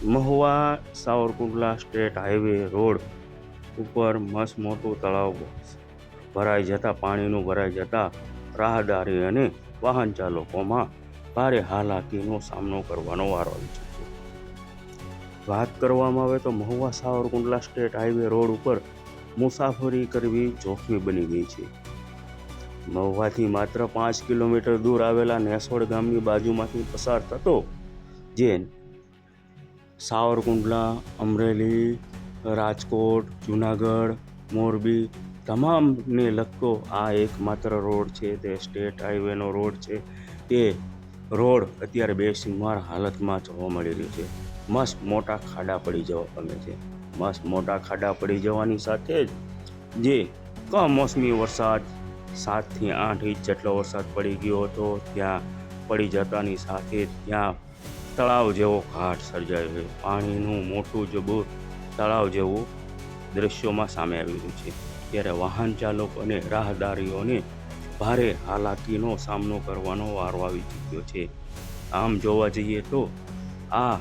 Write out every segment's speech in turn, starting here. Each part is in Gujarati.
Mahuva Savarkundla state highway road ઉપર મસ્ત મોટું તળાવ ભરાઈ જતા પાણીનું ભરાઈ જતા રાહદારી અને વાહન ચાલકોમાં ભારે હાલાકીનો સામનો કરવાનો વારો આવી ચૂક્યો. વાત કરવામાં આવે તો Mahuva Savarkundla state highway road ઉપર મુસાફરી કરવી જોખમી બની ગઈ છે. મહુવાથી માત્ર 5 કિલોમીટર દૂર આવેલા નેસોડ ગામની બાજુમાંથી પસાર થતો જે સાવરકુંડલા, અમરેલી, રાજકોટ, જુનાગઢ, મોરબી તમામને લગતો આ એકમાત્ર રોડ છે. તે સ્ટેટ હાઈવેનો રોડ છે. તે રોડ અત્યારે બેસીમાર હાલતમાં જોવા મળી રહ્યો છે. મસ્ત મોટા ખાડા પડી જવા પામે છે. મસ્ત મોટા ખાડા પડી જવાની સાથે જ જે કમોસમી વરસાદ 7 થી 8 ઇંચ જેટલો વરસાદ પડી ગયો હતો ત્યાં પડી જતાની સાથે ત્યાં તળાવ જેવો ઘાટ સર્જાયો છે. પાણીનું મોટું જબૂર તળાવ જેવું દ્રશ્યોમાં સામે આવી રહ્યું છે. ત્યારે વાહન ચાલકો અને રાહદારીઓને ભારે હાલાકીનો સામનો કરવાનો વારો આવી ચૂક્યો છે. આમ જોવા જઈએ તો આ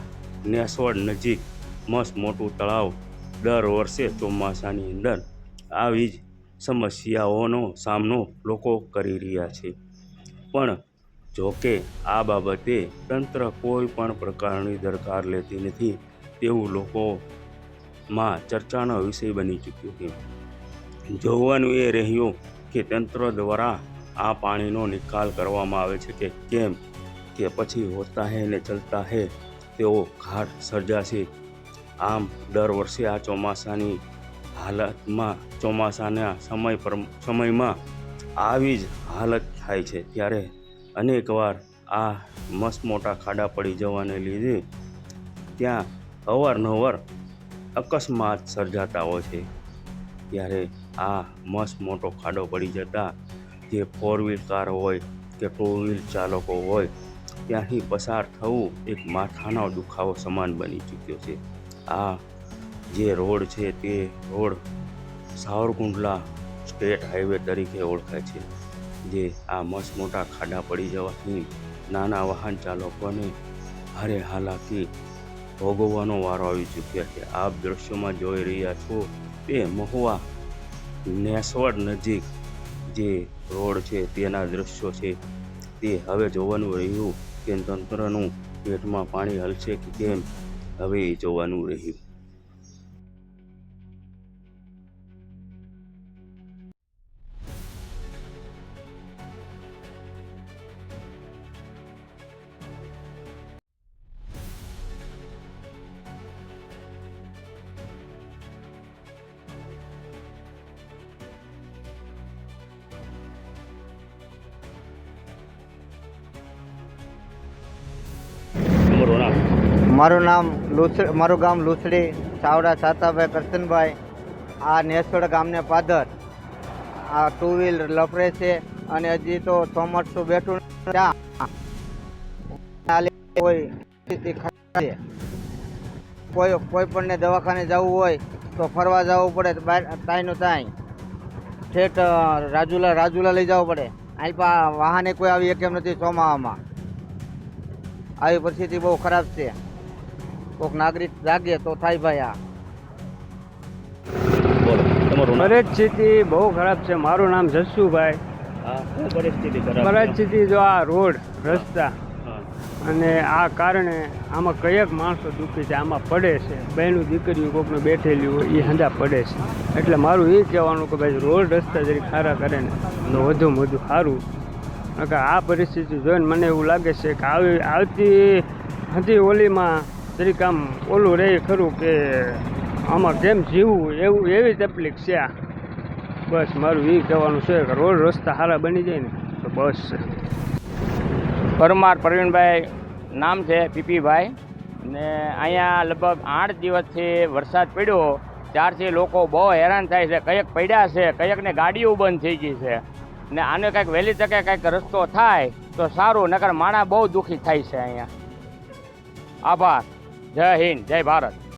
નેસોડ નજીક મસ્ત મોટું તળાવ દર વર્ષે ચોમાસાની અંદર આવી જ સમસ્યાઓનો સામનો લોકો કરી રહ્યા છે. પણ જોકે આ બાબતે તંત્ર કોઈ પણ પ્રકારની દરકાર લેતી નથી તેવું લોકોમાં ચર્ચાનો વિષય બની ચૂક્યો છે. જોવાનું એ રહ્યું કે તંત્ર દ્વારા આ પાણીનો નિકાલ કરવામાં આવે છે કે કેમ, કે પછી હોતા હે ને ચલતા હે તેવો ઘાટ સર્જાશે. આમ દર વર્ષે આ ચોમાસાની હાલતમાં ચોમાસાના સમયમાં આવી જ હાલત થાય છે. ત્યારે અનેકવાર આ મસ્ત મોટા ખાડા પડી જવાને લીધે ત્યાં અવારનવાર અકસ્માત સર્જાતા હોય છે. ત્યારે આ મસ્ત મોટો ખાડો પડી જતા જે 4 વ્હીલ કાર હોય કે 2 વ્હીલ ચાલકો હોય ત્યાંથી પસાર થવું એક માથાનો દુખાવો સમાન બની ચૂક્યો છે. આ જે રોડ છે તે રોડ સાવરકુંડલા સ્ટેટ હાઈવે તરીકે ઓળખાય છે. જે આ મસ્ત મોટા ખાડા પડી જવાથી નાના વાહન ચાલકોને ભારે હાલાકી ભોગવવાનો વારો આવી ચૂક્યા છે. આપ દ્રશ્યોમાં જોઈ રહ્યા છો તે મહુવા નેસોડ નજીક જે રોડ છે તેના દ્રશ્યો છે. તે હવે જોવાનું રહ્યું કે તંત્રનું પેટમાં પાણી હલશે કે કેમ, હવે એ જોવાનું રહ્યું. મારું નામ મારું ગામ લુસડી, ચાવડા સાતાભાઈ કરશનભાઈ. આ નેસોડ ગામને પાદર આ 2 વ્હીલ લપડે છે અને હજી તો ચોમાસું બેઠું કોઈ પણને દવાખાને જવું હોય તો ફરવા જવું પડે. તાઈનું તાઈ ઠેઠ રાજુલા લઈ જવું પડે. અહીં વાહને કોઈ આવી એક એમ નથી ચોમાસામાં. આવી પરિસ્થિતિ બહુ ખરાબ છે. કોઈક નાગરિક જાગે તો થાય ભાઈ. આ પરિસ્થિતિ બહુ ખરાબ છે. મારું નામ જસુભાઈ. પરિસ્થિતિ જો આ રોડ રસ્તા અને આ કારણે આમાં કયેક માણસો દુઃખી છે, આમાં પડે છે. બહેનું દીકરીઓ કોઈકને બેઠેલી હોય એ હંધા પડે છે. એટલે મારું એ કહેવાનું કે ભાઈ રોડ રસ્તા જરી ખારા કરે ને તો વધુમાં વધુ સારું. આ પરિસ્થિતિ જોઈને મને એવું લાગે છે કે આવતી હતી ઓલીમાં જરીક આમ ઓલું રહે ખરું કે આમાં કેમ જીવવું એવી તકલીફ છે. બસ મારું એ કહેવાનું છે કે રોડ રસ્તા સારા બની જાય ને તો બસ છે. પરમાર પ્રવીણભાઈ નામ છે, પીપીભાઈ. ને અહીંયા લગભગ 8 દિવસથી વરસાદ પડ્યો ત્યારથી લોકો બહુ હેરાન થાય છે. કંઈક પડ્યા છે, કંઈકને ગાડીઓ બંધ થઈ ગઈ છે. ને આને કંઈક વહેલી તકે કંઈક રસ્તો થાય તો સારું, નકર માણસ બહુ દુઃખી થાય છે અહીંયા. આભાર. જય હિન્દ, જય ભારત.